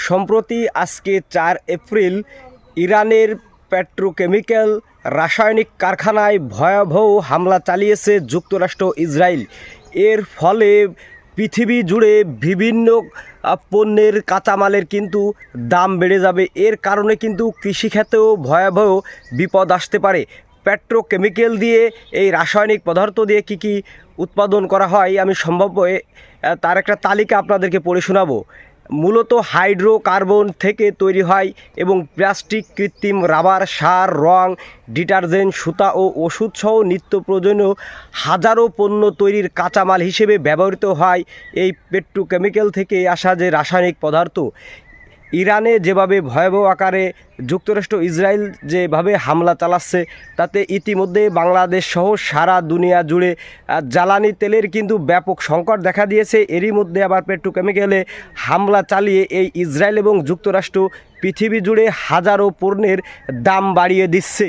সম্প্রতি আজকে 4 এপ্রিল ইরানের পেট্রোকেমিক্যাল রাসায়নিক কারখানায় ভয়াবহ হামলা চালিয়েছে যুক্তরাষ্ট্র ইসরায়েল। এর ফলে পৃথিবী জুড়ে বিভিন্ন পণ্যের কাঁচামালের কিন্তু দাম বেড়ে যাবে। এর কারণে কিন্তু কৃষিখাতেও ভয়াবহ বিপদ আসতে পারে। পেট্রোকেমিক্যাল দিয়ে এই রাসায়নিক পদার্থ দিয়ে কি উৎপাদন করা হয় আমি সম্ভাব্য তার একটা তালিকা আপনাদেরকে পড়ে শোনাবো। মূলত হাইড্রোকার্বন থেকে তৈরি হয় এবং প্লাস্টিক, কৃত্রিম রাবার, সার, রং, ডিটারজেন্ট, সুতা ও ওষুধসহ নিত্য প্রয়োজনীয় হাজারো পণ্য তৈরির কাঁচামাল হিসেবে ব্যবহৃত হয় এই পেট্রোকেমিক্যাল থেকে আসা যে রাসায়নিক পদার্থ। ইরানে যেভাবে ভয়াবহ আকারে যুক্তরাষ্ট্র ইসরায়েল যেভাবে হামলা চালাচ্ছে, তাতে ইতিমধ্যে বাংলাদেশ সহ সারা দুনিয়া জুড়ে জ্বালানি তেলের কিন্তু ব্যাপক সংকট দেখা দিয়েছে। এরই মধ্যে আবার পেট্রোকেমিক্যালে হামলা চালিয়ে এই ইসরায়েল এবং যুক্তরাষ্ট্র পৃথিবী জুড়ে হাজারো পণ্যের দাম বাড়িয়ে দিচ্ছে।